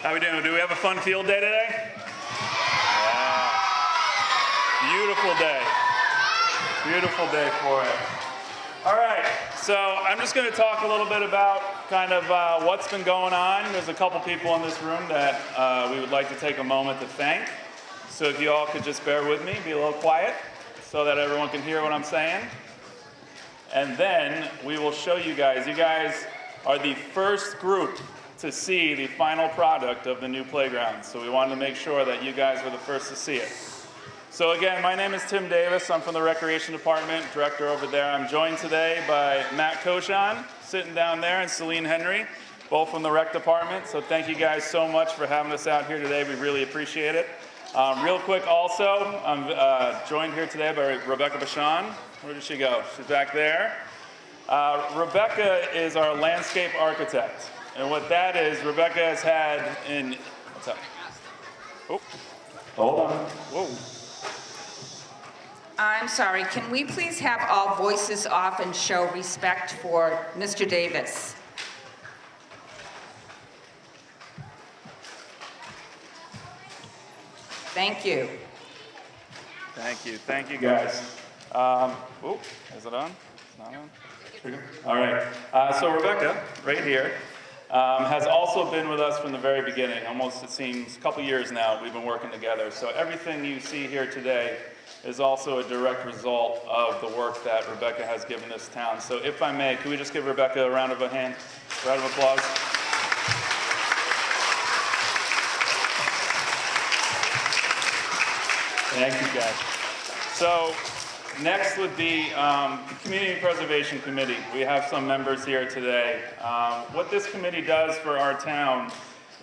How we doing? Do we have a fun field day today? Yeah. Beautiful day. Beautiful day for it. All right, so I'm just going to talk a little bit about kind of what's been going on. There's a couple people in this room that we would like to take a moment to thank. So if you all could just bear with me, be a little quiet so that everyone can hear what I'm saying. And then we will show you guys. You guys are the first group to see the final product of the new playground. So we wanted to make sure that you guys were the first to see it. So again, my name is Tim Davis. I'm from the Recreation Department, director over there. I'm joined today by Matt Koshan, sitting down there, and Celine Henry, both from the Rec Department. So thank you guys so much for having us out here today. We really appreciate it. Real quick also, I'm joined here today by Rebecca Bashan. Where did she go? She's back there. Rebecca is our landscape architect. And what that is, Rebecca has had in, what's up? Oh, hold on. Whoa. I'm sorry, can we please have all voices off and show respect for Mr. Davis? Thank you. Thank you guys. Oh, is it on? It's not on? All right, so Rebecca, right here, has also been with us from the very beginning. Almost, it seems, a couple years now we've been working together. So everything you see here today is also a direct result of the work that Rebecca has given this town. So if I may, can we just give Rebecca a round of applause? Thank you, guys. So next would be the Community Preservation Committee. We have some members here today. What this committee does for our town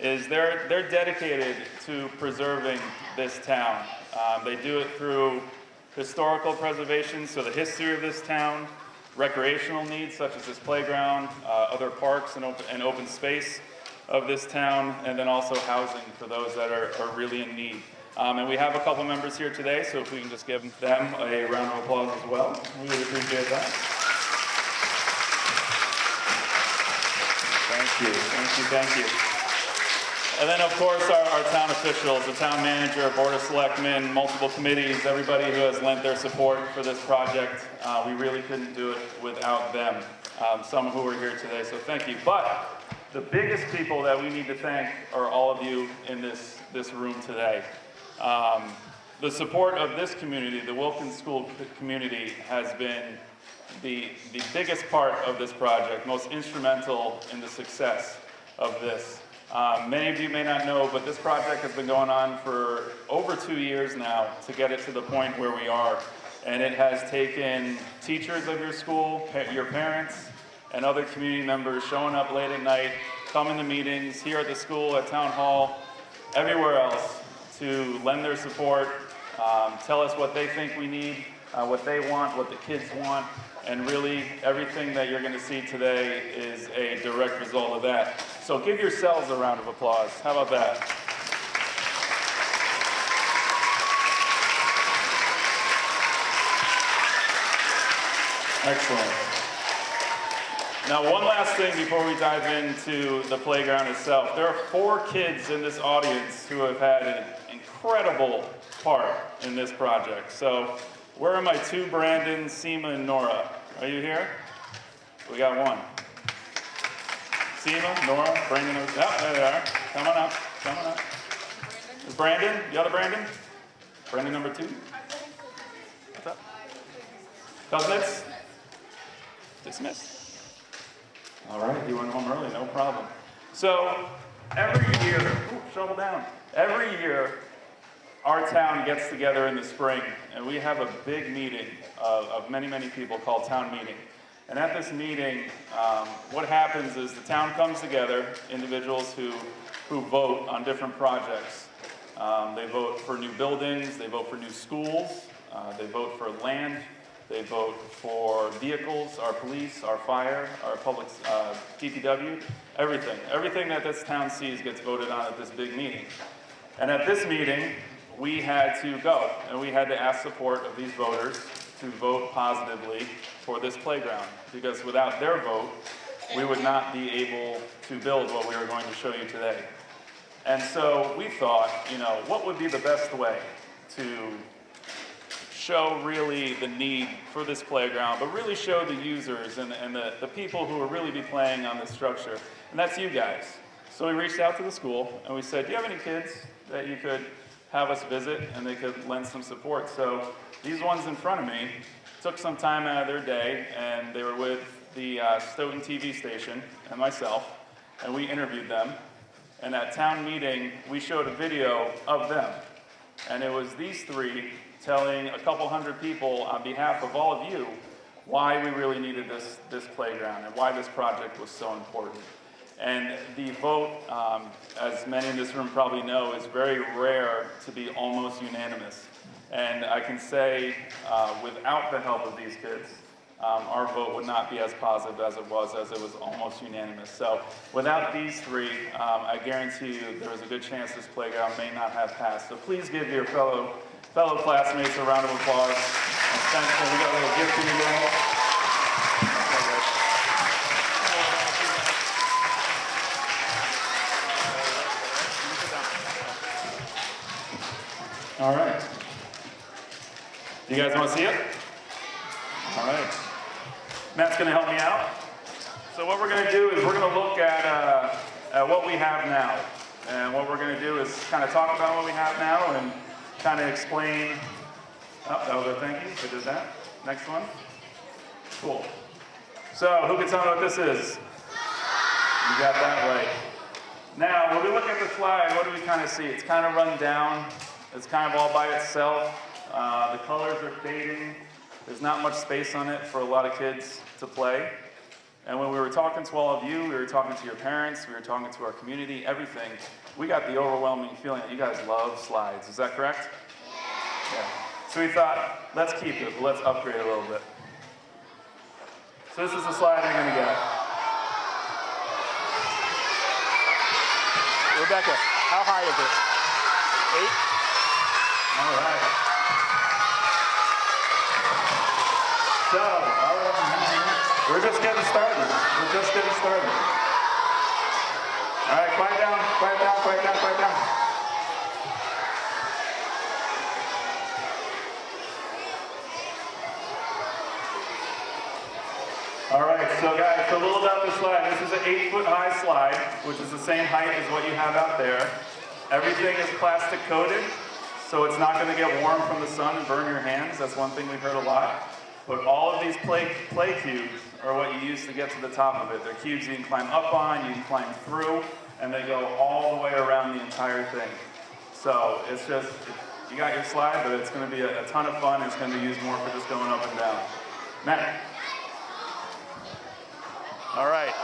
is they're dedicated to preserving this town. They do it through historical preservation, so the history of this town, recreational needs such as this playground, other parks and open space of this town, and then also housing for those that are really in need. And we have a couple members here today, so if we can just give them a round of applause as well. We really appreciate that. Thank you. And then, of course, our town officials, the town manager, board of selectmen, multiple committees, everybody who has lent their support for this project. We really couldn't do it without them, some who are here today, so thank you. But the biggest people that we need to thank are all of you in this room today. The support of this community, the Wilkins School community, has been the biggest part of this project, most instrumental in the success of this. Many of you may not know, but this project has been going on for over 2 years now to get it to the point where we are. And it has taken teachers of your school, your parents, and other community members showing up late at night, coming to meetings here at the school, at town hall, everywhere else, to lend their support, tell us what they think we need, what they want, what the kids want, and really everything that you're going to see today is a direct result of that. So give yourselves a round of applause. How about that? Excellent. Now, one last thing before we dive into the playground itself. There are 4 kids in this audience who have had an incredible part in this project. So, where are my 2 Brandons, Seema and Nora? Are you here? We got 1. Seema, Nora, Brandon, there they are. Come on up. Is Brandon, the other Brandon? Brandon number 2? What's up? Cousins? Dismissed. All right, you went home early, no problem. So every year, shovel down. Every year, our town gets together in the spring, and we have a big meeting of many, many people called town meeting. And at this meeting, what happens is the town comes together, individuals who vote on different projects. They vote for new buildings, they vote for new schools, they vote for land, they vote for vehicles, our police, our fire, our public DPW, everything. Everything that this town sees gets voted on at this big meeting. And at this meeting, we had to go, and we had to ask support of these voters to vote positively for this playground, because without their vote, we would not be able to build what we are going to show you today. And so we thought, what would be the best way to show really the need for this playground, but really show the users and the people who will really be playing on this structure, and that's you guys. So we reached out to the school and we said, do you have any kids that you could have us visit and they could lend some support? So these ones in front of me took some time out of their day, and they were with the Stoughton TV station and myself, and we interviewed them. And at town meeting, we showed a video of them. And it was these three telling a couple hundred people on behalf of all of you why we really needed this playground and why this project was so important. And the vote, as many in this room probably know, is very rare to be almost unanimous. And I can say, without the help of these kids, our vote would not be as positive as it was almost unanimous. So without these three, I guarantee you there was a good chance this playground may not have passed. So please give your fellow classmates a round of applause. And thanks, we got a little gift for you all. All right. You guys want to see it? All right. Matt's going to help me out. So what we're going to do is we're going to look at what we have now. And what we're going to do is kind of talk about what we have now and kind of explain. Oh, that was a thank you. I did that. Next one. Cool. So who can tell me what this is? You got that right. Now, when we look at the slide, what do we kind of see? It's kind of run down. It's kind of all by itself. The colors are fading. There's not much space on it for a lot of kids to play. And when we were talking to all of you, we were talking to your parents, we were talking to our community, everything, we got the overwhelming feeling that you guys love slides. Is that correct? Yeah. So we thought, let's keep it, but let's upgrade a little bit. So this is the slide you're going to get. Rebecca, how high is it? 8? All right. So, we're just getting started. We're just getting started. All right, quiet down, quiet down, quiet down, quiet down. All right, so guys, a little about the slide. This is an 8-foot-high slide, which is the same height as what you have out there. Everything is plastic coated, so it's not going to get warm from the sun and burn your hands. That's one thing we've heard a lot. But all of these play cubes are what you use to get to the top of it. They're cubes you can climb up on, you can climb through, and they go all the way around the entire thing. So it's just, you got your slide, but it's going to be a ton of fun. It's going to be used more for just going up and down. Matt. All right.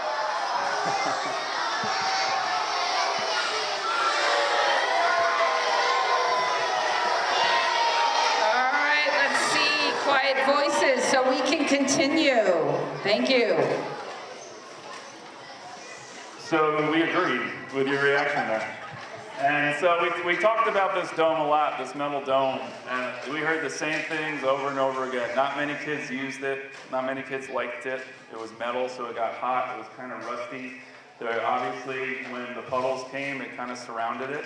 Quiet voices so we can continue. Thank you. So we agreed with your reaction there. And so we talked about this dome a lot, this metal dome, and we heard the same things over and over again. Not many kids used it. Not many kids liked it. It was metal, so it got hot. It was kind of rusty. There, obviously, when the puddles came, it kind of surrounded it.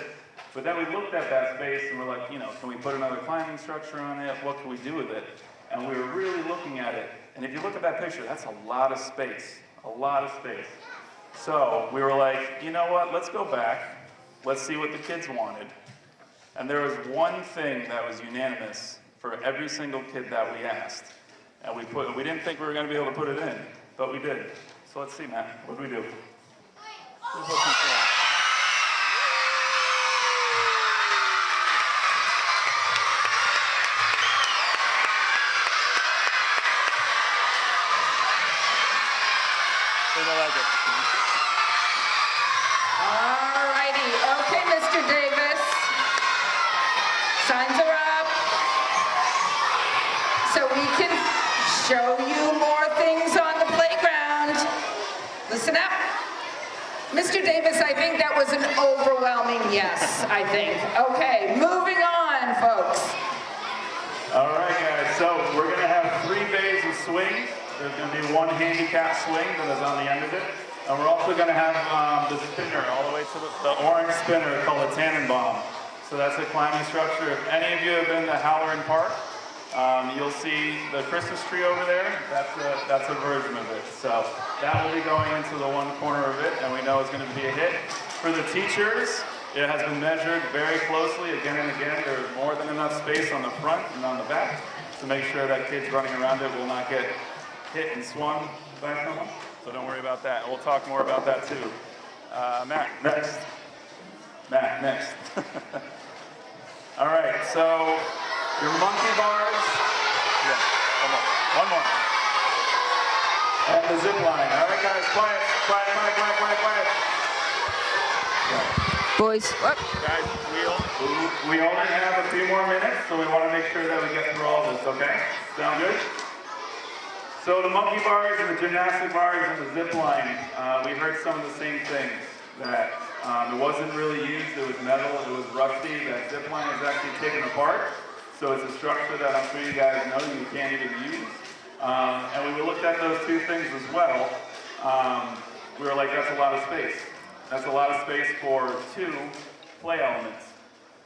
But then we looked at that space and we're like, can we put another climbing structure on it? What can we do with it? And we were really looking at it. And if you look at that picture, that's a lot of space. A lot of space. So we were like, you know what? Let's go back. Let's see what the kids wanted. And there was one thing that was unanimous for every single kid that we asked. And we didn't think we were going to be able to put it in, but we did. So let's see, Matt. What do we do? Alrighty, okay, Mr. Davis. Signs are up. So we can show you more things on the playground. Listen up. Mr. Davis, I think that was an overwhelming yes, I think. Okay, moving on, folks. All right, guys, so we're going to have 3 bays of swing. There's going to be one handicap swing that is on the end of it. And we're also going to have the spinner all the way to the orange spinner called a Tannenbaum. So that's a climbing structure. If any of you have been to Halloran Park, you'll see the Christmas tree over there. That's a version of it. So that will be going into the one corner of it, and we know it's going to be a hit. For the teachers, it has been measured very closely again and again. There's more than enough space on the front and on the back to make sure that kids running around it will not get hit and swung by someone. So don't worry about that. We'll talk more about that too. Matt, next. Matt, next. All right, so your monkey bars. Yeah, one more. And the zip line. All right, guys, quiet. Boys, what? Guys, we only have a few more minutes, so we want to make sure that we get through all this, okay? Sound good? So the monkey bars and the gymnastic bars and the zip line, we heard some of the same things, that it wasn't really used, it was metal, it was rusty, that zip line is actually taken apart, so it's a structure that I'm sure you guys know you can't even use. And when we looked at those two things as well, we were like, that's a lot of space. That's a lot of space for 2 play elements.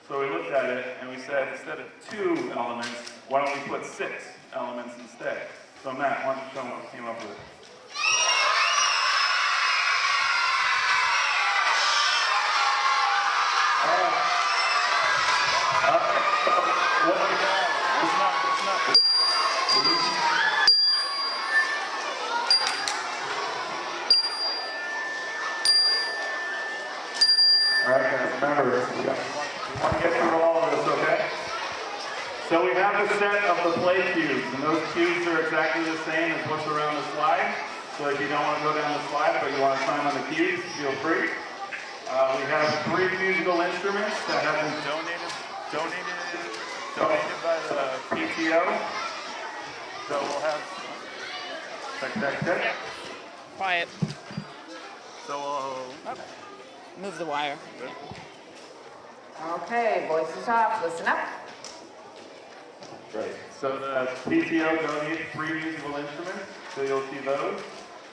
So we looked at it and we said, instead of 2 elements, why don't we put 6 elements instead? So Matt, why don't you show them what we came up with? All right, guys, remember, we want to get through all of this, okay? So we have a set of the play cubes, and those cubes are exactly the same as what's around the slide. So if you don't want to go down the slide, but you want to climb on the cubes, feel free. We have 3 musical instruments that have been donated by the PTO. So we'll have, check. Quiet. So we'll, Move the wire. Okay, voices off, listen up. Right. So the PTO donated 3 musical instruments, so you'll see those.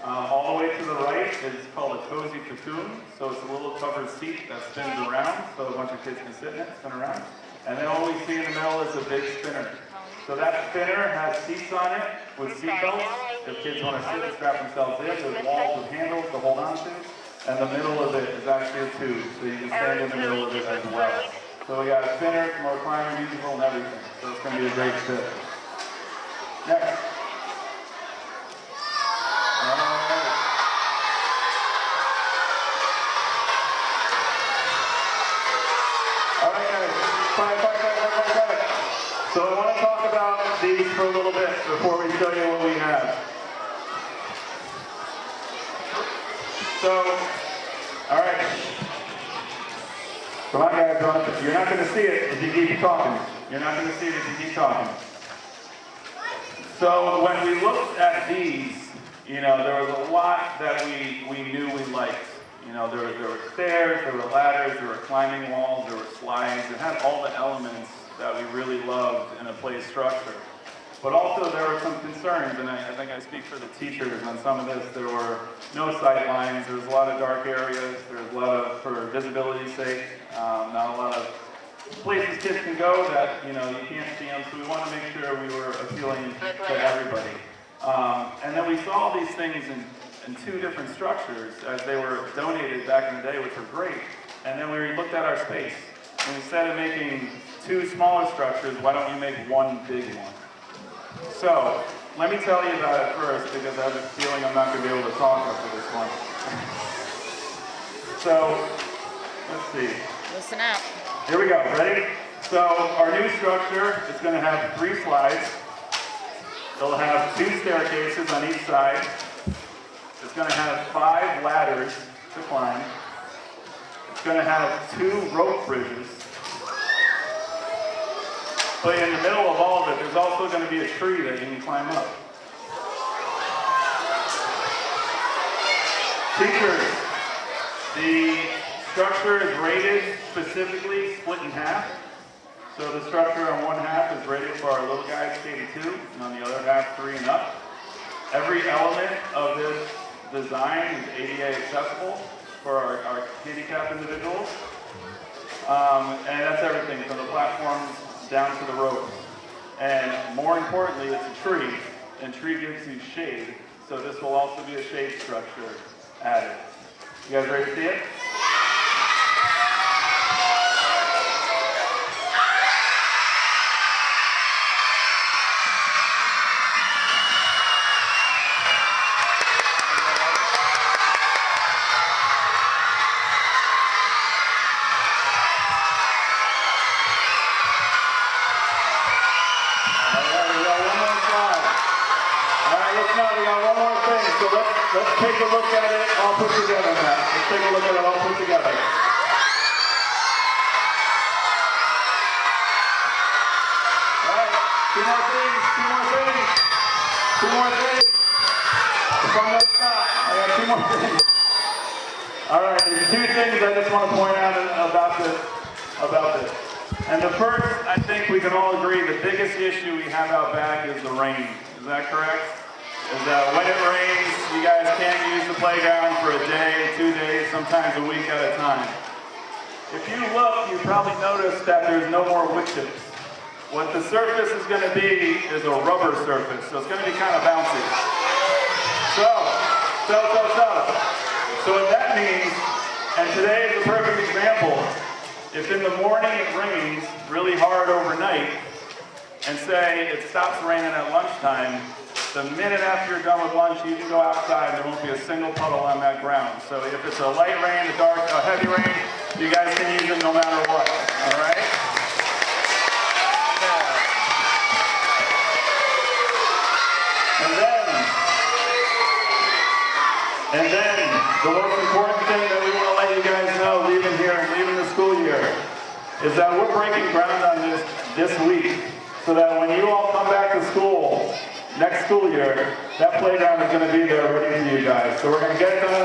All the way to the right is called a cozy cocoon. So it's a little covered seat that spins around, so a bunch of kids can sit in it, spin around. And then what we see in the middle is a big spinner. So that spinner has seats on it with seat belts. If kids want to sit and strap themselves in, there's walls with handles to hold on to. And the middle of it is actually a tube, so you can stand in the middle of it as well. So we got a spinner, more climber, musical, and everything. So it's going to be a great fit. Next. All right, guys. Quiet. So I want to talk about these for a little bit before we show you what we have. So, all right. Come on, guys. You're not going to see it if you keep talking. You're not going to see it if you keep talking. So when we looked at these, you know, there was a lot that we knew we liked. You know, there were stairs, there were ladders, there were climbing walls, there were slides. It had all the elements that we really loved in a play structure. But also there were some concerns, and I think I speak for the teachers on some of this. There were no sight lines, there was a lot of dark areas, there was a lot of, for visibility's sake, not a lot of places kids can go that, you know, you can't see them, so we want to make sure we were appealing to everybody. And then we saw these things in 2 different structures as they were donated back in the day, which were great. And then we looked at our space, and instead of making 2 smaller structures, why don't you make 1 big one? So, let me tell you about it first, because I have a feeling I'm not going to be able to talk after this one. So, let's see. Listen up. Here we go, ready? So, our new structure is going to have 3 slides. It'll have 2 staircases on each side. It's going to have 5 ladders to climb. It's going to have 2 rope bridges. But in the middle of all of it, there's also going to be a tree that you can climb up. Teachers, the structure is rated specifically split in half. So the structure on one half is rated for our little guys K-2, and on the other half 3 and up. Every element of this design is ADA accessible for our handicapped individuals. And that's everything from the platforms down to the ropes. And more importantly, it's a tree, and tree gives you shade. So this will also be a shade structure added. You guys ready to see it? Let's take a look at it all put together, Matt. Let's take a look at it all put together. All right, two more things. If I'm gonna stop, I got two more things. All right, there's two things I just want to point out about this. And the first, I think we can all agree, the biggest issue we have out back is the rain. Is that correct? Is that when it rains, you guys can't use the playground for a day, 2 days, sometimes a week at a time. If you look, you probably noticed that there's no more wood chips. What the surface is going to be is a rubber surface, so it's going to be kind of bouncy. So what that means, and today is a perfect example, if in the morning it rains really hard overnight, and say it stops raining at lunchtime, the minute after you're done with lunch, you can go outside, there won't be a single puddle on that ground. So if it's a light rain, a heavy rain, you guys can use it no matter what, all right? And then, the most important thing that we want to let you guys know, leaving here and leaving the school year, is that we're breaking ground on this week, so that when you all come back to school, next school year, that playground is going to be there ready for you guys. So we're going to get it done